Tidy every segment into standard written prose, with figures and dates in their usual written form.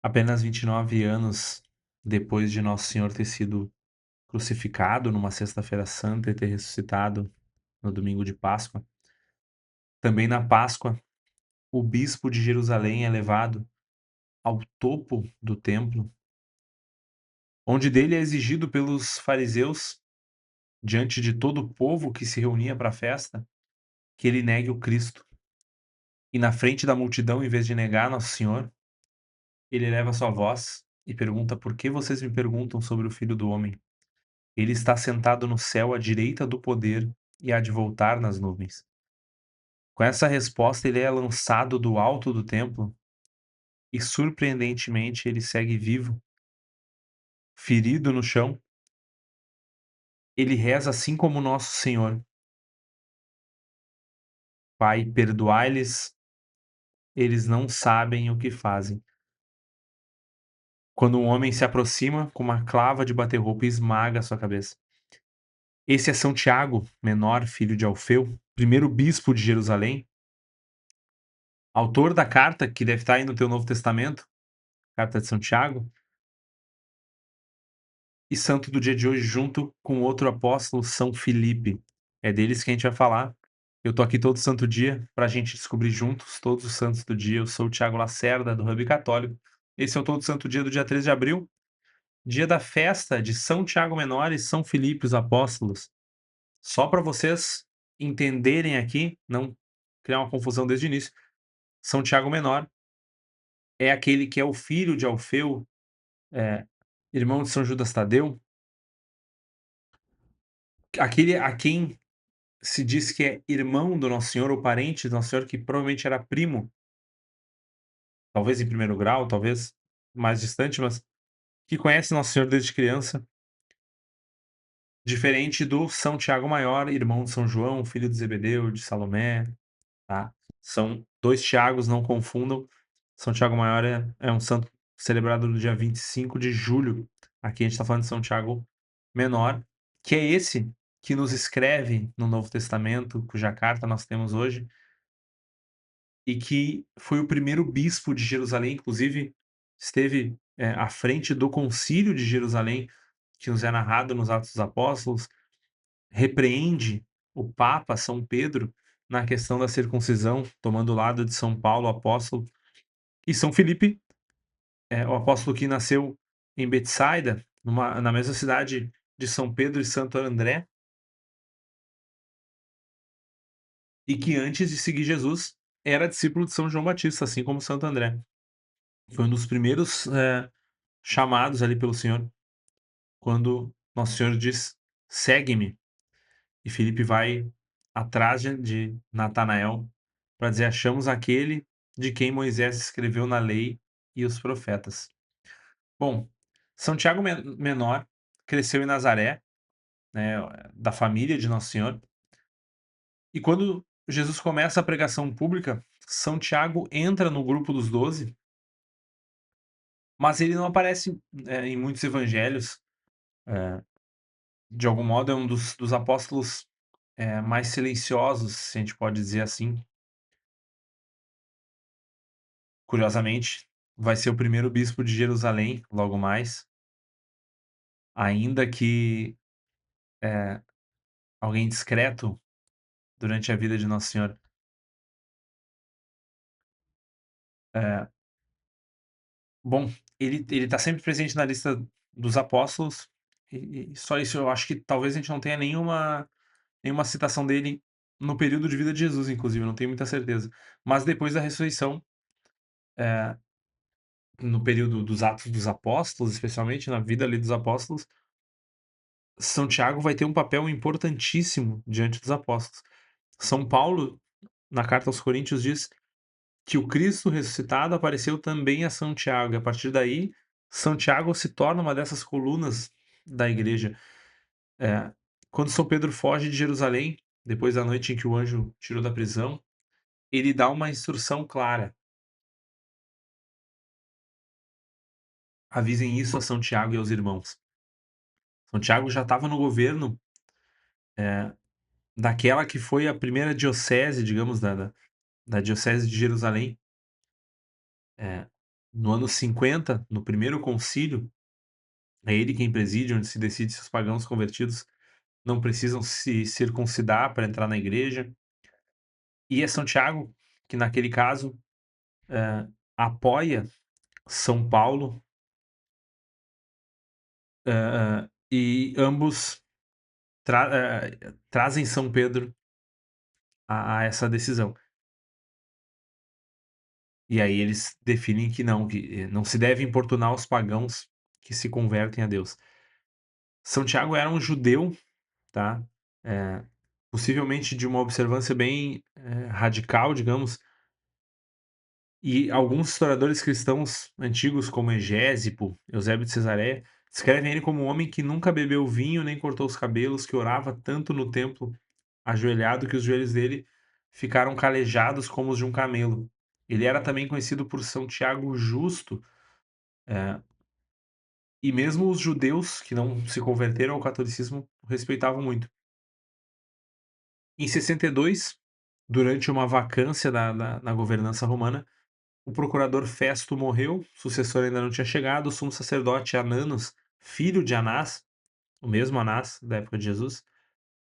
Apenas 29 anos depois de Nosso Senhor ter sido crucificado numa sexta-feira santa e ter ressuscitado no domingo de Páscoa, também na Páscoa, o bispo de Jerusalém é levado ao topo do templo, onde dele é exigido pelos fariseus, diante de todo o povo que se reunia para a festa, que ele negue o Cristo. E na frente da multidão, em vez de negar Nosso Senhor, ele eleva sua voz e pergunta: "Por que vocês me perguntam sobre o Filho do Homem? Ele está sentado no céu à direita do poder e há de voltar nas nuvens." Com essa resposta, ele é lançado do alto do templo e, surpreendentemente, ele segue vivo, ferido no chão. Ele reza assim como nosso Senhor: "Pai, perdoai-lhes, eles não sabem o que fazem." Quando um homem se aproxima com uma clava de bater roupa e esmaga a sua cabeça. Esse é São Tiago, menor, filho de Alfeu, primeiro bispo de Jerusalém, autor da carta que deve estar aí no teu Novo Testamento, carta de São Tiago, e santo do dia de hoje, junto com outro apóstolo, São Filipe. É deles que a gente vai falar. Eu tô aqui todo santo dia para a gente descobrir juntos todos os santos do dia. Eu sou o Tiago Lacerda, do Hub Católico. Esse é o Todo Santo Dia do dia 13 de abril, dia da festa de São Tiago Menor e São Filipe, os apóstolos. Só para vocês entenderem aqui, não criar uma confusão desde o início, São Tiago Menor é aquele que é o filho de Alfeu, eh, irmão de São Judas Tadeu, aquele a quem se diz que é irmão do Nosso Senhor ou parente do Nosso Senhor, que provavelmente era primo, talvez em primeiro grau, talvez mais distante, mas que conhece Nosso Senhor desde criança, diferente do São Tiago Maior, irmão de São João, filho de Zebedeu, de Salomé, tá? São 2 Tiagos, não confundam. São Tiago Maior é um santo celebrado no dia 25 de julho. Aqui a gente está falando de São Tiago Menor, que é esse que nos escreve no Novo Testamento, cuja carta nós temos hoje, e que foi o primeiro bispo de Jerusalém, inclusive esteve, à frente do concílio de Jerusalém, que nos é narrado nos Atos dos Apóstolos, repreende o Papa São Pedro na questão da circuncisão, tomando o lado de São Paulo, apóstolo, e São Filipe, o apóstolo que nasceu em Betsaida, na mesma cidade de São Pedro e Santo André, e que antes de seguir Jesus era discípulo de São João Batista, assim como Santo André. Foi um dos primeiros, chamados ali pelo Senhor, quando Nosso Senhor diz: "Segue-me", e Filipe vai atrás de Natanael para dizer: "Achamos aquele de quem Moisés escreveu na lei e os profetas." Bom, São Tiago Menor cresceu em Nazaré, né, da família de Nosso Senhor, e quando Jesus começa a pregação pública, São Tiago entra no grupo dos 12, mas ele não aparece, em muitos evangelhos. eh, de algum modo é um dos apóstolos, mais silenciosos, se a gente pode dizer assim. Curiosamente, vai ser o primeiro bispo de Jerusalém logo mais, ainda que, eh, alguém discreto durante a vida de Nosso Senhor. Eh, bom, ele tá sempre presente na lista dos apóstolos, e só isso. Eu acho que talvez a gente não tenha nenhuma citação dele no período de vida de Jesus, inclusive, eu não tenho muita certeza. Mas depois da ressurreição, eh no período dos Atos dos Apóstolos, especialmente na vida ali dos apóstolos, São Tiago vai ter um papel importantíssimo diante dos apóstolos. São Paulo, na carta aos Coríntios, diz que o Cristo ressuscitado apareceu também a São Tiago, e a partir daí, São Tiago se torna uma dessas colunas da igreja. Eh, quando São Pedro foge de Jerusalém, depois da noite em que o anjo tirou da prisão, ele dá uma instrução clara: avisem isso a São Tiago e aos irmãos. São Tiago já estava no governo, eh, daquela que foi a primeira diocese, digamos, da diocese de Jerusalém, No ano 50, no primeiro concílio, é ele quem preside, onde se decide se os pagãos convertidos não precisam se circuncidar para entrar na igreja. E é São Tiago que, naquele caso, apoia São Paulo, e ambos trazem São Pedro a essa decisão. E aí eles definem que não se deve importunar os pagãos que se convertem a Deus. São Tiago era um judeu, tá, eh, possivelmente de uma observância bem, radical, digamos, e alguns historiadores cristãos antigos, como Egésipo, Eusébio de Cesareia, descrevem ele como um homem que nunca bebeu vinho nem cortou os cabelos, que orava tanto no templo ajoelhado que os joelhos dele ficaram calejados como os de um camelo. Ele era também conhecido por São Tiago Justo, eh, e mesmo os judeus que não se converteram ao catolicismo o respeitavam muito. Em 62, durante uma vacância na governança romana, o procurador Festo morreu, o sucessor ainda não tinha chegado, o sumo sacerdote Ananos, filho de Anás, o mesmo Anás da época de Jesus,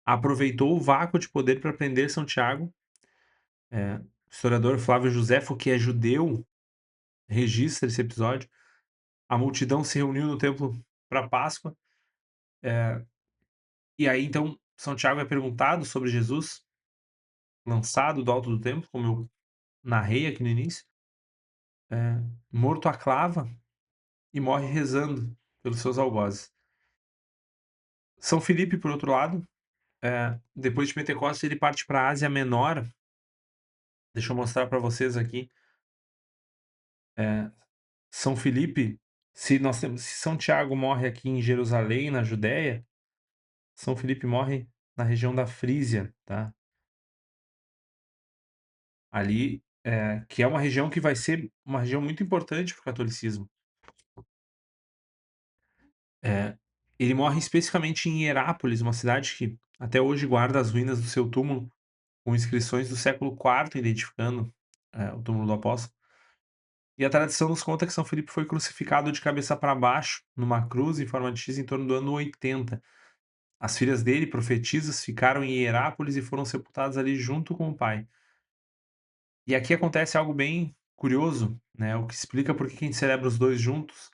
aproveitou o vácuo de poder para prender São Tiago. O historiador Flávio Josefo, que é judeu, registra esse episódio. A multidão se reuniu no templo para Páscoa, e aí então São Tiago é perguntado sobre Jesus, lançado do alto do templo, como eu narrei aqui no início, morto à clava e morre rezando pelos seus algozes. São Filipe, por outro lado, depois de Pentecostes, ele parte para a Ásia Menor. Deixa eu mostrar para vocês aqui. São Filipe, se São Tiago morre aqui em Jerusalém, na Judéia, São Filipe morre na região da Frísia, tá? Ali, que é uma região que vai ser uma região muito importante para o catolicismo. Ele morre especificamente em Hierápolis, uma cidade que até hoje guarda as ruínas do seu túmulo, com inscrições do século IV identificando, o túmulo do apóstolo. E a tradição nos conta que São Filipe foi crucificado de cabeça para baixo, numa cruz em forma de X, em torno do ano 80. As filhas dele, profetisas, ficaram em Hierápolis e foram sepultadas ali junto com o pai. E aqui acontece algo bem curioso, né, o que explica por que a gente celebra os dois juntos.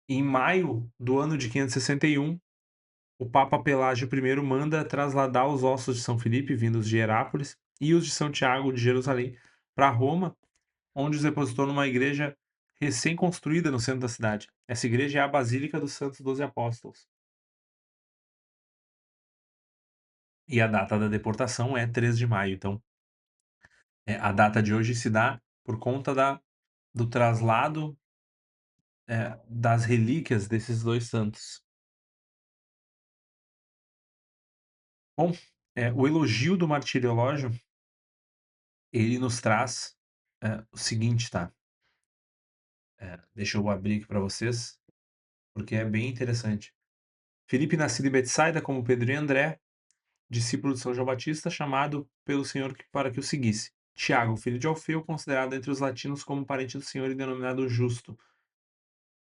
Em maio do ano de 561, o Papa Pelágio I manda trasladar os ossos de São Filipe, vindos de Hierápolis, e os de São Tiago de Jerusalém, para Roma, onde os depositou numa igreja recém-construída no centro da cidade. Essa igreja é a Basílica dos Santos Doze Apóstolos. E a data da deportação é 3 de maio. Então, a data de hoje se dá por conta do traslado, das relíquias desses dois santos. Bom, o elogio do martiriológio, ele nos traz, o seguinte, tá? Deixa eu abrir aqui para vocês, porque é bem interessante. Filipe, nascido em Betsaida como Pedro e André, discípulo de São João Batista, chamado pelo Senhor para que o seguisse. Tiago, filho de Alfeu, considerado entre os latinos como parente do Senhor e denominado Justo.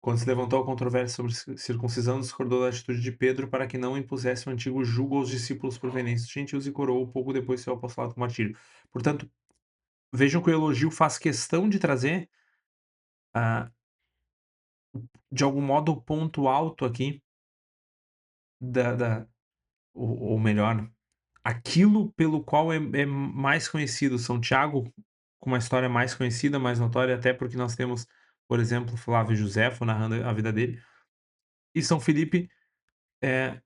Quando se levantou a controvérsia sobre circuncisão, discordou da atitude de Pedro para que não impusesse o antigo jugo aos discípulos provenientes dos gentios e coroou pouco depois seu apostolado com martírio. Portanto, vejam que o elogio faz questão de trazer, ah, de algum modo, o ponto alto aqui da ou melhor, aquilo pelo qual é mais conhecido. São Tiago, com uma história mais conhecida, mais notória, até porque nós temos, por exemplo, Flávio Josefo narrando a vida dele, e São Filipe, eh,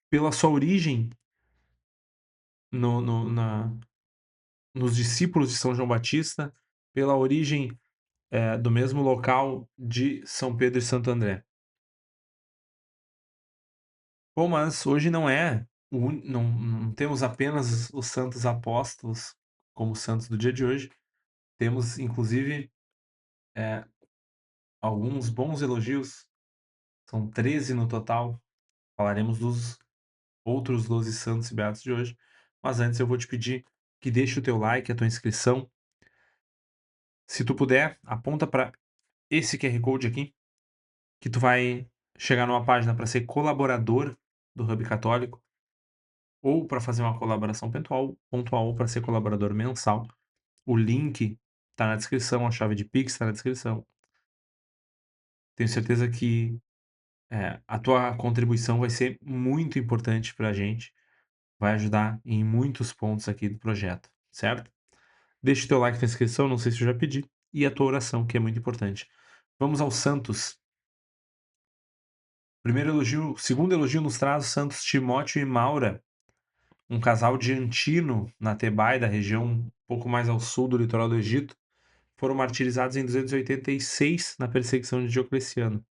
pela sua origem no no na nos discípulos de São João Batista, pela origem, do mesmo local de São Pedro e Santo André. Bom, mas hoje não é o un não temos apenas os santos apóstolos como santos do dia de hoje, temos inclusive, eh, alguns bons elogios, são 13 no total, falaremos dos outros 12 santos e beatos de hoje, mas antes eu vou te pedir que deixe o teu like, a tua inscrição. Se tu puder, aponta para esse QR Code aqui, que tu vai chegar numa página para ser colaborador do Hub Católico, ou para fazer uma colaboração pontual ou para ser colaborador mensal. O link tá na descrição, a chave de Pix tá na descrição. Tenho certeza que, a tua contribuição vai ser muito importante para a gente, vai ajudar em muitos pontos aqui do projeto, certo? Deixa o teu like na inscrição, não sei se eu já pedi, e a tua oração, que é muito importante. Vamos aos santos. Primeiro elogio, segundo elogio nos traz os santos Timóteo e Maura, um casal de Antino, na Tebaida, região um pouco mais ao sul do litoral do Egito, foram martirizados em 286 na perseguição de Diocleciano.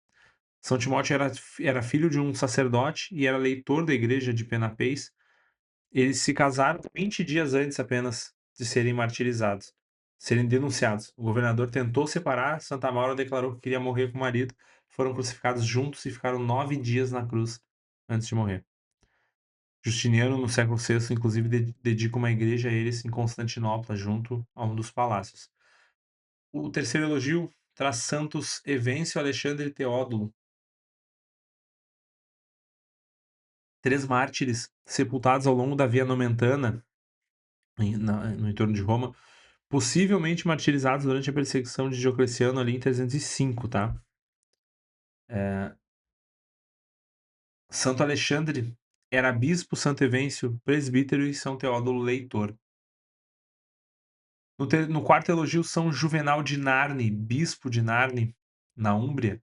São Timóteo era filho de um sacerdote e era leitor da igreja de Penapés. Eles se casaram 20 dias antes apenas de serem martirizados, serem denunciados. O governador tentou separar, Santa Maura declarou que queria morrer com o marido, foram crucificados juntos e ficaram 9 dias na cruz antes de morrer. Justiniano, no século VI, inclusive, dedica uma igreja a eles em Constantinopla, junto a um dos palácios. O terceiro elogio traz santos Evêncio, Alexandre e Teódulo, três mártires sepultados ao longo da Via Nomentana, no entorno de Roma, possivelmente martirizados durante a perseguição de Diocleciano ali em 305, tá? Santo Alexandre era bispo, Santo Evêncio presbítero e São Teódulo leitor. No quarto elogio, São Juvenal de Narni, bispo de Narni, na Úmbria,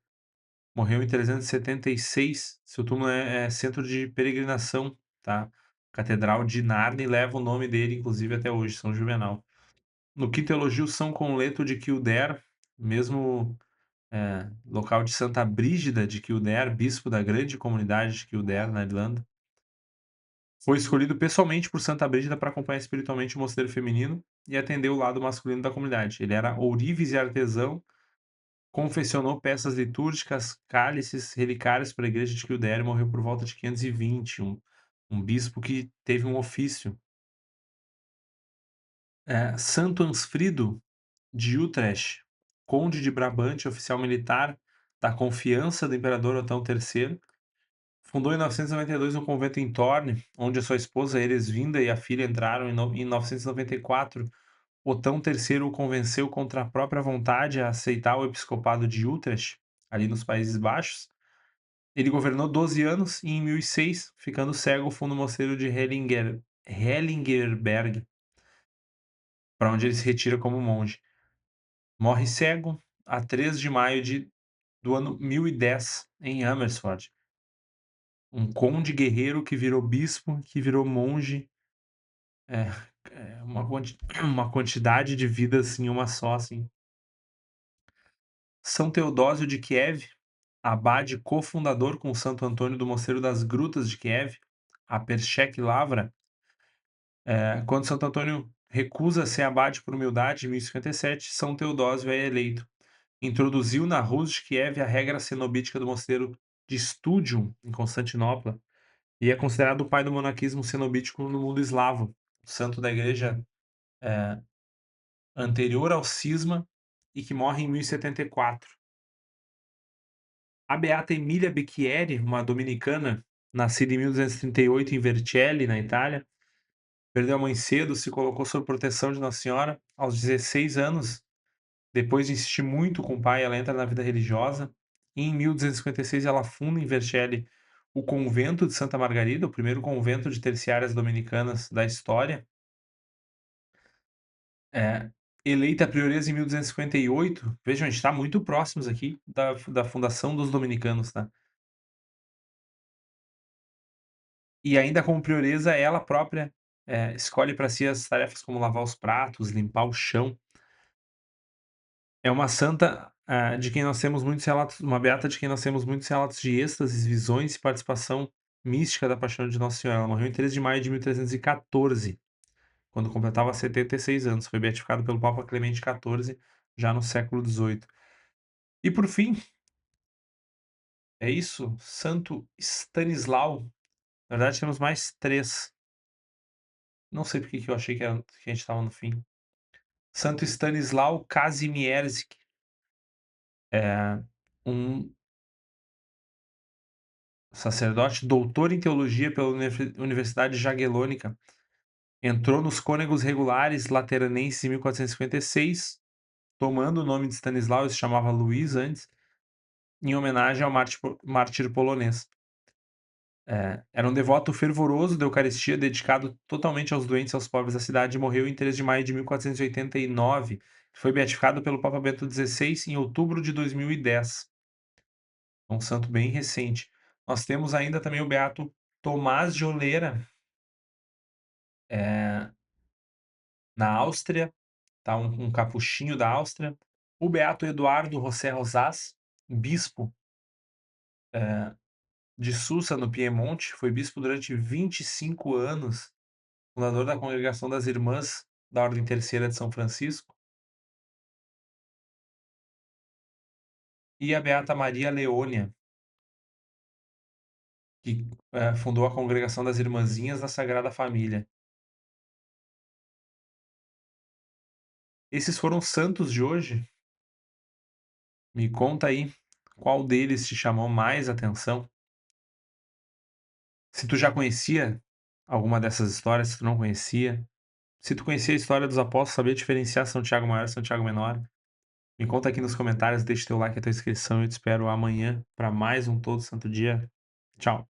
morreu em 376. Seu túmulo é centro de peregrinação, tá? Catedral de Narni leva o nome dele, inclusive, até hoje, São Juvenal. No quinto elogio, São Conleto de Kildare, mesmo local de Santa Brígida de Kildare, bispo da grande comunidade de Kildare, na Irlanda. Foi escolhido pessoalmente por Santa Brígida para acompanhar espiritualmente o mosteiro feminino e atender o lado masculino da comunidade. Ele era ourives e artesão, confeccionou peças litúrgicas, cálices, relicários para a igreja de Kildare e morreu por volta de 520, um bispo que teve um ofício. Santo Ansfrido de Utrecht, conde de Brabante, oficial militar da confiança do imperador Otão III, fundou em 992 um convento em Thorn, onde a sua esposa Eresvinda e a filha entraram em 994. Otão III o convenceu contra a própria vontade a aceitar o episcopado de Utrecht, ali nos Países Baixos. Ele governou 12 anos e em 1006, ficando cego, funda o mosteiro de Hellingerberg, para onde ele se retira como monge. Morre cego a 3 de maio do ano 1010, em Amersfoort. Um conde guerreiro que virou bispo, que virou monge. É, uma quantidade de vidas em uma só, assim. São Teodósio de Kiev, abade cofundador com Santo Antônio do Mosteiro das Grutas de Kiev, a Perchek Lavra. Quando Santo Antônio recusa ser abade por humildade, em 1057, São Teodósio é eleito. Introduziu na Rus de Kiev a regra cenobítica do mosteiro de Studium, em Constantinopla, e é considerado o pai do monaquismo cenobítico no mundo eslavo, santo da igreja anterior ao cisma e que morre em 1074. A beata Emília Becchieri, uma dominicana, nascida em 1238 em Vercelli, na Itália, perdeu a mãe cedo, se colocou sob proteção de Nossa Senhora aos 16 anos. Depois de insistir muito com o pai, ela entra na vida religiosa. E em 1256 ela funda em Vercelli o convento de Santa Margarida, o primeiro convento de terciárias dominicanas da história. Eleita prioresa em 1258. Vejam, a gente está muito próximos aqui da fundação dos dominicanos, tá? E ainda como prioresa, ela própria escolhe para si as tarefas como lavar os pratos, limpar o chão. É uma santa, de quem nós temos muitos relatos, uma beata de quem nós temos muitos relatos de êxtases, visões e participação mística da paixão de Nossa Senhora. Ela morreu em 3 de maio de 1314, quando completava 76 anos. Foi beatificado pelo Papa Clemente XIV, já no século XVIII. E por fim, é isso, Santo Stanislau. Na verdade, temos mais 3. Não sei porque que eu achei que a gente estava no fim. Santo Stanislau Kazimierzyk, Um sacerdote doutor em teologia pela Universidade Jagiellônica, entrou nos Cônegos Regulares Lateranenses em 1456, tomando o nome de Stanislau, ele se chamava Luís antes, em homenagem ao mártir polonês. Era um devoto fervoroso da Eucaristia, dedicado totalmente aos doentes e aos pobres da cidade, e morreu em 3 de maio de 1489. Foi beatificado pelo Papa Bento XVI em outubro de 2010. É um santo bem recente. Nós temos ainda também o beato Tomás de Olera, na Áustria, tá, um capuchinho da Áustria. O beato Eduardo José Rosas, bispo, de Susa, no Piemonte, foi bispo durante 25 anos, fundador da Congregação das Irmãs da Ordem Terceira de São Francisco, e a beata Maria Leônia, que, fundou a Congregação das Irmãzinhas da Sagrada Família. Esses foram os santos de hoje. Me conta aí, qual deles te chamou mais atenção? Se tu já conhecia alguma dessas histórias, se tu não conhecia. Se tu conhecia a história dos apóstolos, sabia diferenciar São Tiago Maior e São Tiago Menor? Me conta aqui nos comentários, deixa teu like e a tua inscrição. Eu te espero amanhã para mais um Todo Santo Dia. Tchau.